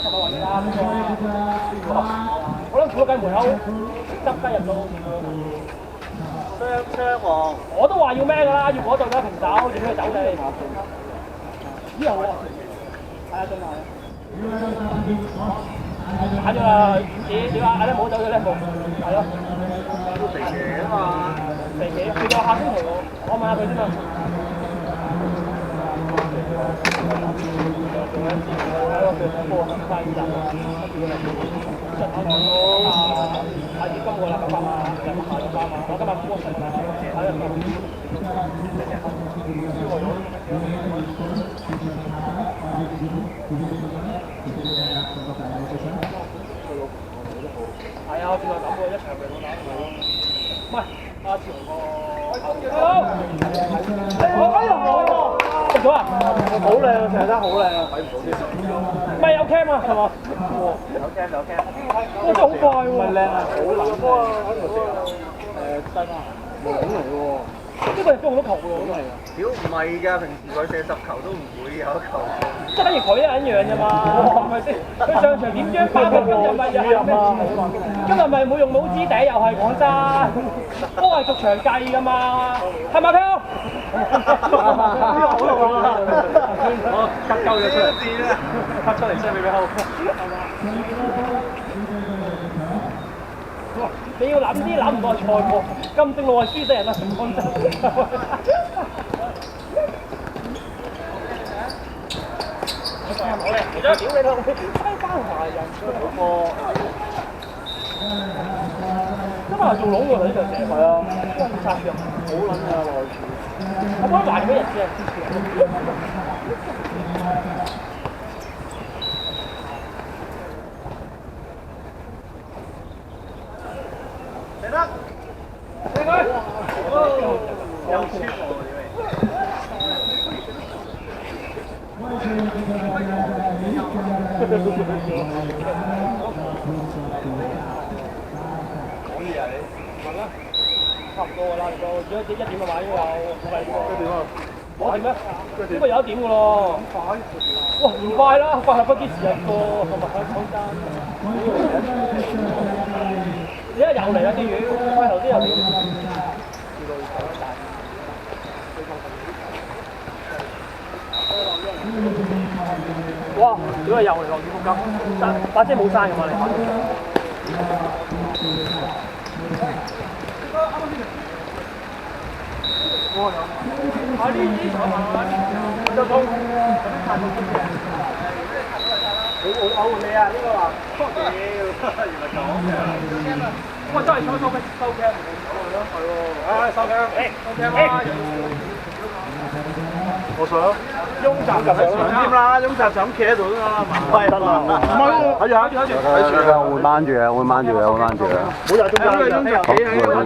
10萬㗎啦，我諗估到雞門口執雞入到。雙王，我都話要咩㗎啦，要嗰度啦，平手，要佢走地。呢度喎，係啊，進埋。打咗啦，點啊？冇走咗呢步，係咯。都肥嘅啊嘛，肥企，佢就下星期我問下佢先嘛。阿姨今個禮拜8萬，下個8萬，我今日估10萬，睇下係啊，我見到咁喎，一場咪攞打。喂，阿潮哥，食咗啊？好靚啊，成日都好靚啊，睇唔到啲。咪有 cam 啊，係嘛？有 cam 有 cam，真係好快喎！咪靚啊，好難啊，低嘛，冇嚟喎。呢個係中好多球㗎喎，屌唔係㗎，平時佢射10球都唔會有球。即係等於佢一樣啫嘛，係咪先？佢上場點將包佢今日咪又係咩？今日咪冇用帽子底，又係講真，都係逐場計㗎嘛，係咪佢？我cut鳩咗出嚟，cut 出嚟先俾佢後。你要諗啲諗唔到係賽果，咁正路係輸死人啦，講真。好咧，屌你老味，西班牙人嗰個，西班牙做籠喎呢場嘢。係啊，真係殺藥，好撚啊內處。我幫埋幾日先。嚟得，嚟佢！有穿喎你喂。講嘢啊你？問啦，差唔多㗎啦，如果1點嘅話應該有1點啊。我點咩？呢個有1點㗎咯。咁快？哇，唔快啦，快係不知時日過，同埋講真。而家又嚟啦啲魚，開頭先又點？哇！點解又嚟落雨風金？把遮冇閂㗎嘛你？啊呢啲就痛，我換你啊！呢個話，原來咁。喂，真係收 cam，係喎，唉收 cam，收 cam 啦。我想雍澤就上添啦，雍澤就咁企喺度啫嘛，唔係得啦，唔係喎，睇住，會掹住嘅，會掹住嘅，會掹住嘅。冇入中間，雍澤企喺度。